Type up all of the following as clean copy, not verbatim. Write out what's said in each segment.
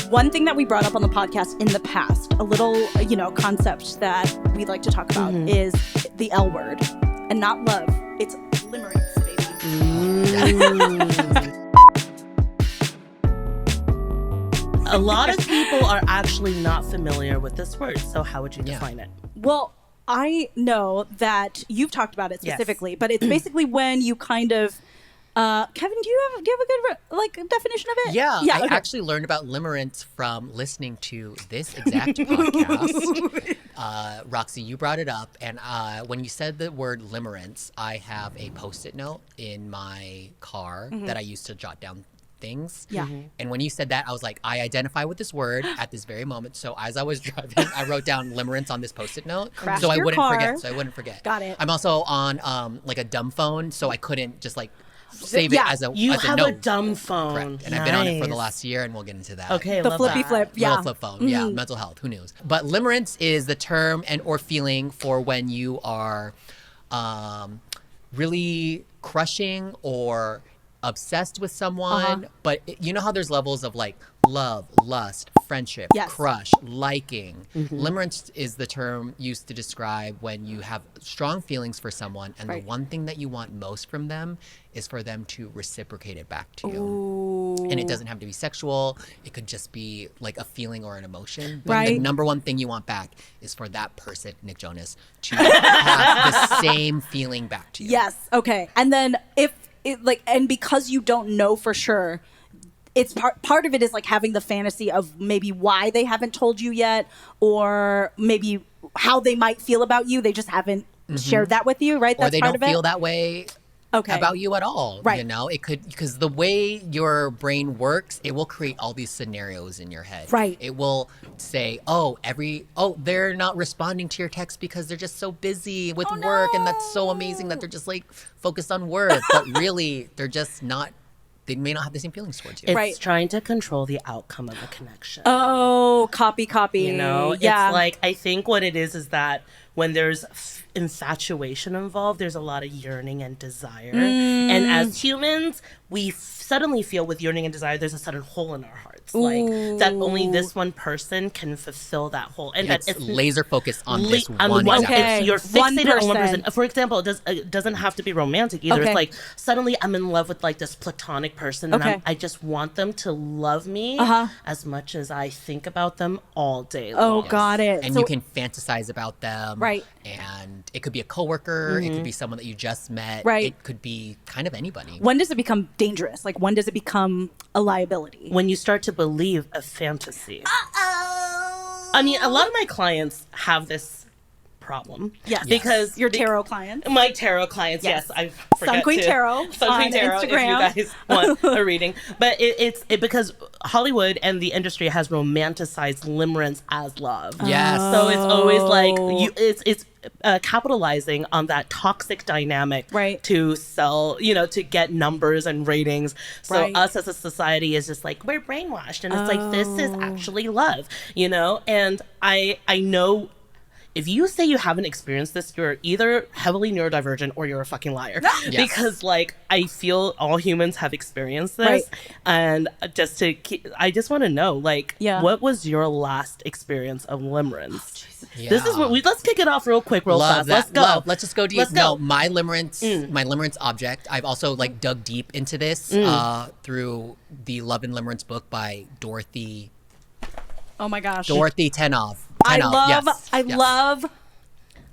One thing that we brought up on the podcast in the past, a little, concept that we like to talk about is the L word. And not love. It's limerence, baby. A lot of people are actually not familiar with this word. So how would you define it? Well, I know that you've talked about it specifically, but it's basically when you kind of... Kevin, do you have a good definition of it? Yeah, I actually learned about limerence from listening to this exact podcast. Roxy, you brought it up, and when you said the word limerence, I have a Post-it note in my car that I used to jot down things. Yeah. And when you said that, I was like, I identify with this word at this very moment. So as I was driving, I wrote down limerence on this Post-it note so I wouldn't forget. Got it. I'm also on like a dumb phone, so I couldn't just like save it as a You as a have note. a dumb phone. Correct. And I've been on it for the last year, and we'll get into that. Okay, The love flippy that. flip, yeah. Little flip phone, yeah, mental health, who knows? But limerence is the term and or feeling for when you are really crushing or obsessed with someone, but you know how there's levels of like love, lust, friendship, crush, liking. Limerence is the term used to describe when you have strong feelings for someone, and the one thing that you want most from them is for them to reciprocate it back to you. And it doesn't have to be sexual. It could just be like a feeling or an emotion. But the number one thing you want back is for that person, Nick Jonas, to have the same feeling back to you. Yes. Okay. And then and because you don't know for sure, it's part of it is like having the fantasy of maybe why they haven't told you yet, or maybe how they might feel about you. They just haven't shared that with you, right? Or they don't feel that way about you at all. Right. You know, it could, because the way your brain works, it will create all these scenarios in your head. Right. It will say, they're not responding to your text because they're just so busy with work, and that's so amazing that they're just like focused on work. But really, they're just not. They may not have the same feelings towards you. It's trying to control the outcome of a connection. Oh, copy. You know, it's like, I think what it is that when there's infatuation involved, there's a lot of yearning and desire. And as humans, we suddenly feel with yearning and desire, there's a sudden hole in our hearts. Like that only this one person can fulfill that hole. And it's laser focused on this one. Okay. If you're fixated on one person. For example, it doesn't have to be romantic either. It's like suddenly I'm in love with like this platonic person, and I just want them to love me as much as I think about them all day long. Oh, got it. And you can fantasize about them. Right. And it could be a coworker. It could be someone that you just met. Right. It could be kind of anybody. When does it become dangerous? Like, when does it become a liability? When you start to believe a fantasy. I mean, a lot of my clients have this problem. Yes. Because your tarot clients. My tarot clients, yes. I forget Sun Queen Tarot Sun Queen on Tarot, Instagram. if you guys want a reading. But it's because Hollywood and the industry has romanticized limerence as love. Yes. So it's always like it's capitalizing on that toxic dynamic to sell, to get numbers and ratings. So us as a society is just like, we're brainwashed, and it's like, this is actually love, and I know if you say you haven't experienced this, you're either heavily neurodivergent or you're a fucking liar. Yes. Because like, I feel all humans have experienced this. And I just want to know, like, what was your last experience of limerence? This is what let's kick it off real quick, fast. Let's go. Let's just go deep. Let's go. No, my limerence object, I've also like dug deep into this through the Love and Limerence book by Dorothy. Oh my gosh. Dorothy Tenov. I love.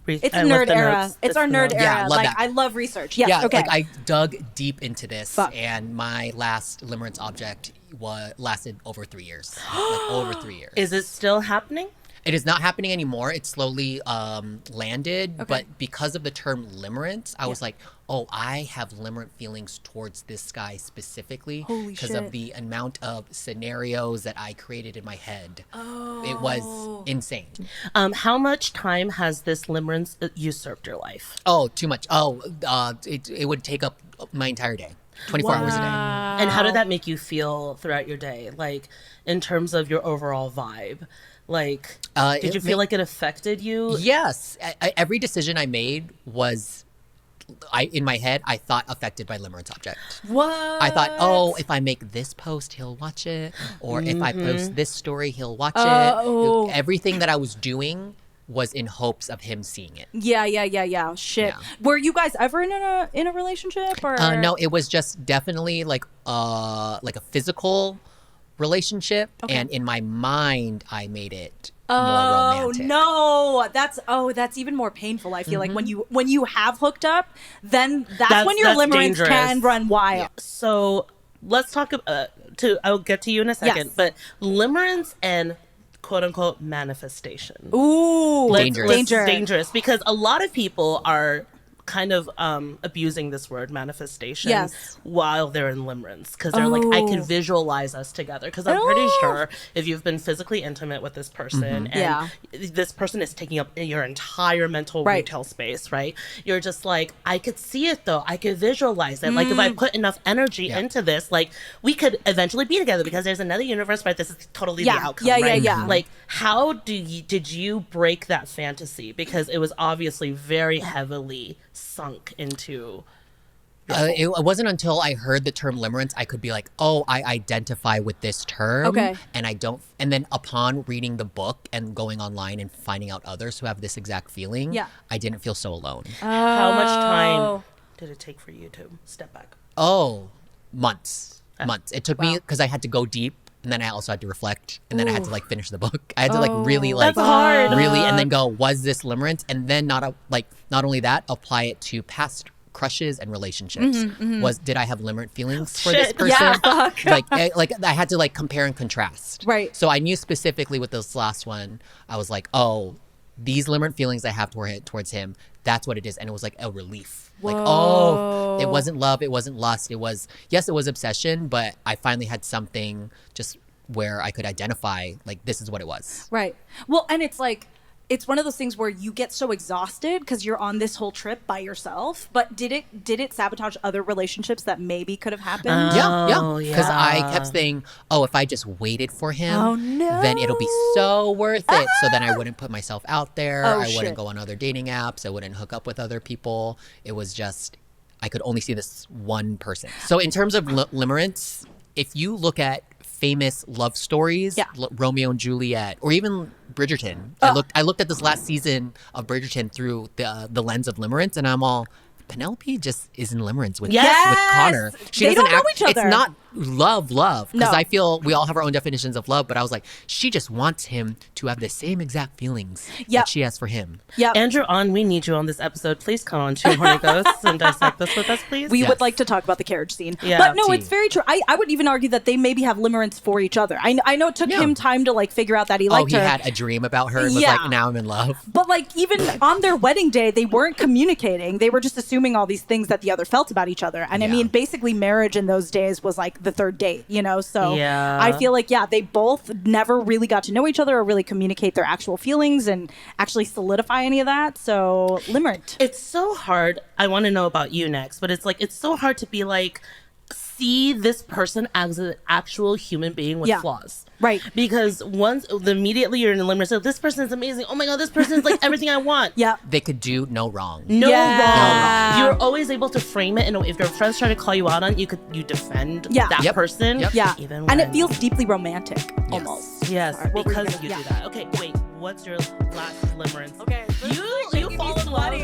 It's a nerd era. It's our nerd era. Yeah, I love that. I love research. Yes. Yeah, okay. like I dug deep into this, and my last limerence object lasted over 3 years. Over 3 years. Is it still happening? It is not happening anymore. It slowly landed, but because of the term limerence, I was like, oh, I have limerent feelings towards this guy specifically because of the amount of scenarios that I created in my head. Oh. It was insane. How much time has this limerence usurped your life? Oh, too much. Oh, it would take up my entire day. 24 hours a day. And how did that make you feel throughout your day? Like, in terms of your overall vibe? Like, did you feel like it affected you? Yes. Every decision I made was in my head, I thought affected by Limerance object. What? I thought, oh, if I make this post, he'll watch it. Or if I post this story, he'll watch it. Everything that I was doing was in hopes of him seeing it. Yeah. Shit. Yeah. Were you guys ever in a relationship or? No, it was just definitely like a physical relationship, and in my mind, I made it more romantic. No, that's even more painful. I feel like when you have hooked up, then that's when your limerence can run wild. Yeah. So let's talk I'll get to you in a second, but limerence and quote unquote manifestation. Ooh, dangerous because a lot of people are kind of abusing this word manifestation while they're in limerence because they're like, I can visualize us together because I'm pretty sure if you've been physically intimate with this person and this person is taking up your entire mental retail space, right? You're just like, I could see it though. I could visualize it. Like if I put enough energy into this, like we could eventually be together because there's another universe, right? This is totally the outcome, right? Like how did you break that fantasy? Because it was obviously very heavily sunk into it wasn't until I heard the term limerence I could be like, oh, I identify with this term, and I don't. And then upon reading the book and going online and finding out others who have this exact feeling, I didn't feel so alone. How much time did it take for you to step back? Months. It took me because I had to go deep. And then I also had to reflect, and then I had to like finish the book. I had to like really like that's hard. Really, and then go, was this limerence? And then not only that, apply it to past crushes and relationships. Did I have limerent feelings for this person? Yeah, like I had to like compare and contrast. Right. So I knew specifically with this last one, I was like, oh, these limerent feelings I have towards him, that's what it is, and it was like a relief. Whoa. Like, oh, it wasn't love, it wasn't lust, it was obsession, but I finally had something just where I could identify, like, this is what it was. Right. Well, and it's like, it's one of those things where you get so exhausted because you're on this whole trip by yourself. But did it sabotage other relationships that maybe could have happened? Yeah. Because I kept saying, oh, if I just waited for him, then it'll be so worth it. So then I wouldn't put myself out there. I wouldn't go on other dating apps. I wouldn't hook up with other people. It was just, I could only see this one person. So in terms of limerence, if you look at famous love stories, Romeo and Juliet, or even Bridgerton. I looked at this last season of Bridgerton through the lens of limerence, and I'm all, Penelope just is in limerence with Connor. They don't know each other. It's not love, because I feel we all have our own definitions of love, but I was like, she just wants him to have the same exact feelings that she has for him. Andrew, we need you on this episode. Please come on to Horny Ghosts and dissect this with us, please. We would like to talk about the carriage scene. But no, it's very true. I would even argue that they maybe have limerence for each other. I know it took him time to like figure out that he liked her. Oh, he had a dream about her and was like, now I'm in love. But like even on their wedding day, they weren't communicating. They were just assuming all these things that the other felt about each other. And I mean, basically marriage in those days was like the third date, you know? So I feel like, they both never really got to know each other or really communicate their actual feelings and actually solidify any of that. So limerent. It's so hard. I want to know about you next, but it's like, it's so hard to be like, see this person as an actual human being with flaws. Right. Because immediately you're in the limerence, so this person is amazing. Oh my God, this person is like everything I want. They could do no wrong. No wrong. You're always able to frame it, and if your friends try to call you out on it, you defend that person. Even when... And it feels deeply romantic, almost. Yes, because you do that. Okay, wait, what's your last limerence? Okay. You fall in love.